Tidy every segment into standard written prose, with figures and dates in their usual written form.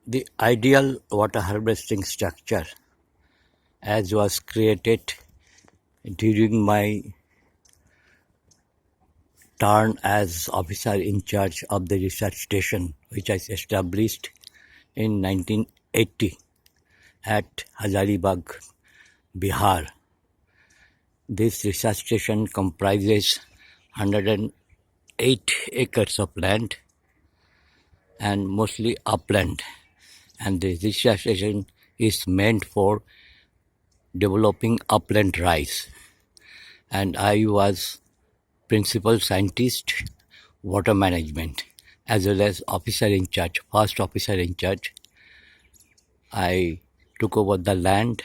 The ideal water harvesting structure as was created during my turn as officer in charge of the research station, which I established in 1980 at Hazaribsgh, Bihar. This research station comprises 108 acres of land and mostly upland, and the research station is meant for developing upland rice. And I was principal scientist, water management, as well as officer in charge, first officer in charge. I took over the land,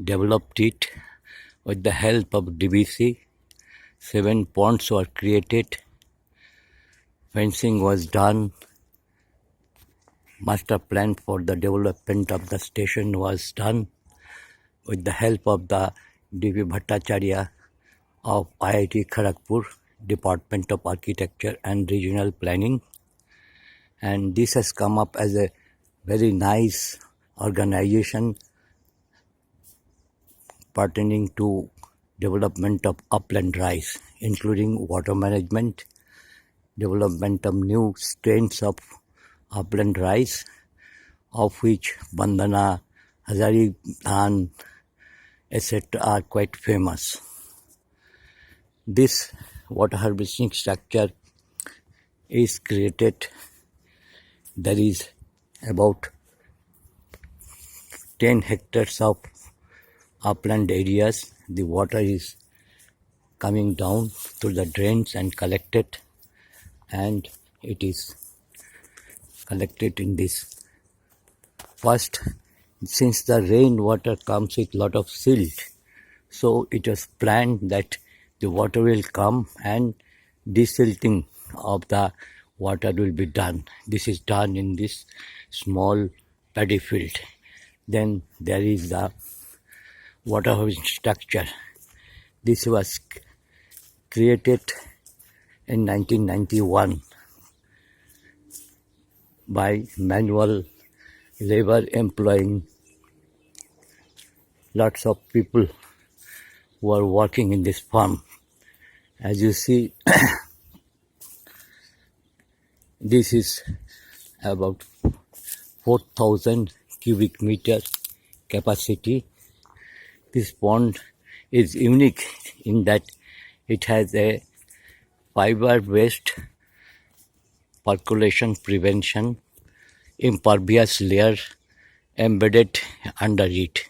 developed it with the help of DBC. 7 ponds were created, fencing was done, master plan for the development of the station was done with the help of the D.V. Bhattacharya of IIT Kharagpur, Department of Architecture and Regional Planning. And this has come up as a very nice organization pertaining to development of upland rice, including water management, development of new strains of upland rice, of which Bandhana, Hazaribsgh, etc. are quite famous. This water harvesting structure is created. There is about 10 hectares of upland areas. The water is coming down through the drains and collected, and it is collected in this. First, since the rainwater comes with lot of silt, so it was planned that the water will come and desilting of the water will be done. This is done in this small paddy field. Then there is the water harvesting structure. This was created in 1991 by manual labor, employing lots of people who are working in this farm. As you see, this is about 4,000 cubic meter capacity. This pond is unique in that it has a fiber-based percolation prevention impervious layer embedded under it.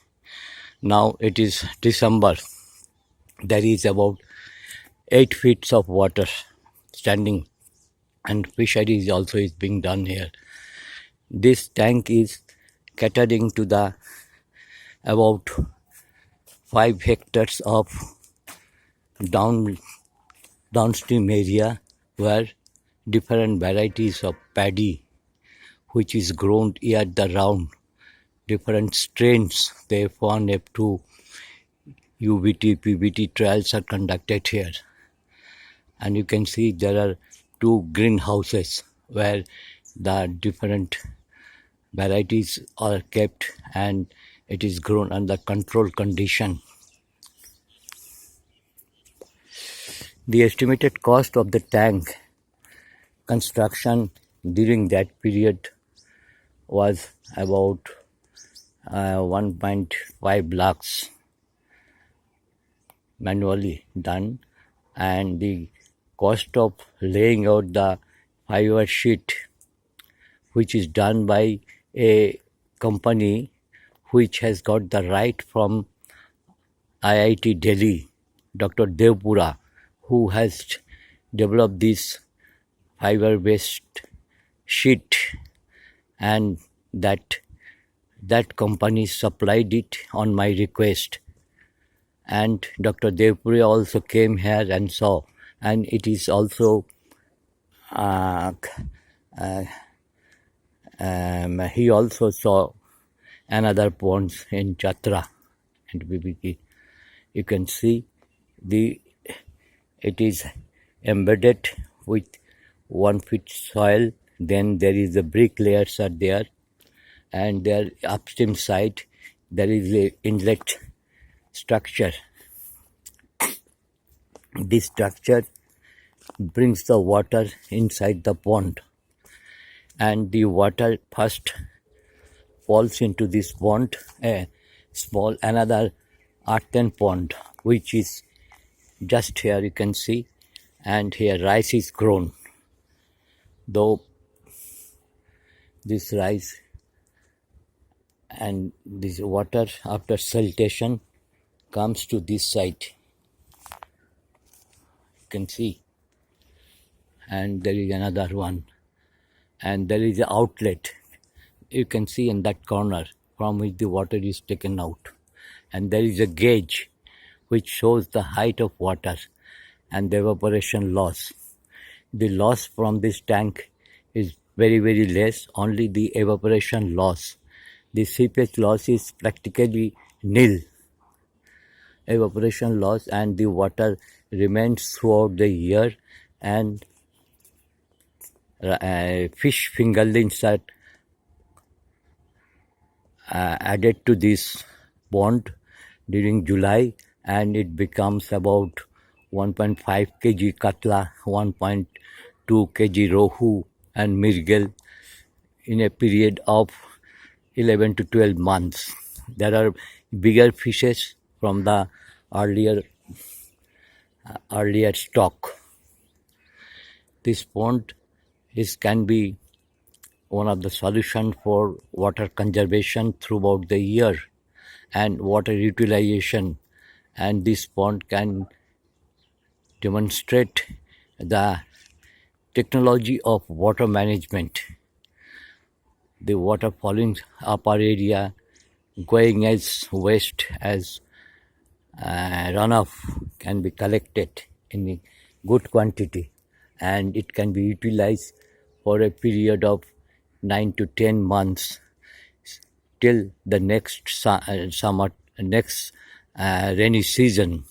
Now it is December. There is about 8 feet of water standing, and fisheries also is being done here. This tank is catering to the about 5 hectares of downstream area where different varieties of paddy which is grown year the round, different strains, the F1, F2, UBT, PBT trials are conducted here. And you can see there are 2 greenhouses where the different varieties are kept and it is grown under controlled condition. The estimated cost of the tank construction during that period was about 1.5 lakhs manually done, and the cost of laying out the fiber sheet, which is done by a company which has got the right from IIT Delhi, Dr. Devpura, who has developed this fiber-based sheet, and that company supplied it on my request. And Dr. Devpura also came here and saw, and it is also he also saw another ponds in Chatra and BBK. You can see it is embedded with 1 feet soil. Then there is the brick layers are there, and their upstream side there is a inlet structure. This structure brings the water inside the pond, and the water first falls into this pond, a small another earthen pond, which is just here you can see, and here rice is grown. Though this rice and this water after siltation comes to this side, you can see, and there is another one, and there is an outlet you can see in that corner from which the water is taken out, and there is a gauge which shows the height of water and the evaporation loss. The loss from this tank is very less, only the evaporation loss. The seepage loss is practically nil. Evaporation loss, and the water remains throughout the year, and fish fingerlings are added to this pond during July, and it becomes about 1.5 kg katla, 1.2 kg rohu and mirgel in a period of 11 to 12 months. There are bigger fishes from the earlier stock. This pond can be one of the solution for water conservation throughout the year and water utilization, and this pond can demonstrate the technology of water management. The water falling upper area going as west as runoff can be collected in a good quantity, and it can be utilized for a period of 9 to 10 months till the next rainy season.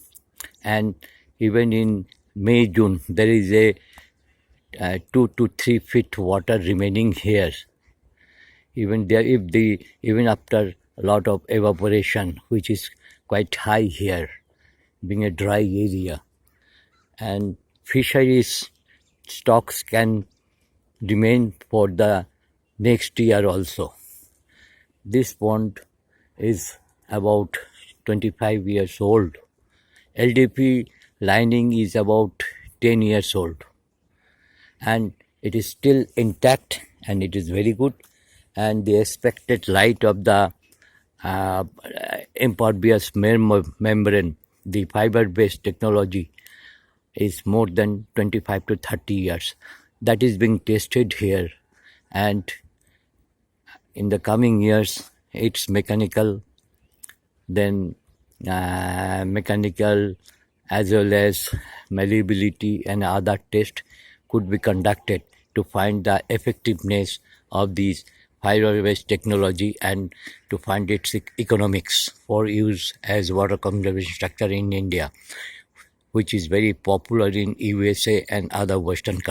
And even in May, June, there is a 2 to 3 feet water remaining here. Even there, even after a lot of evaporation, which is quite high here, being a dry area, and fisheries stocks can remain for the next year also. This pond is about 25 years old. LDP lining is about 10 years old, and it is still intact, and it is very good, and the expected life of the impervious membrane, the fiber-based technology, is more than 25 to 30 years. That is being tested here, and in the coming years its mechanical as well as malleability and other tests could be conducted to find the effectiveness of these fiber-based technology and to find its economics for use as water conservation structure in India, which is very popular in USA and other Western countries.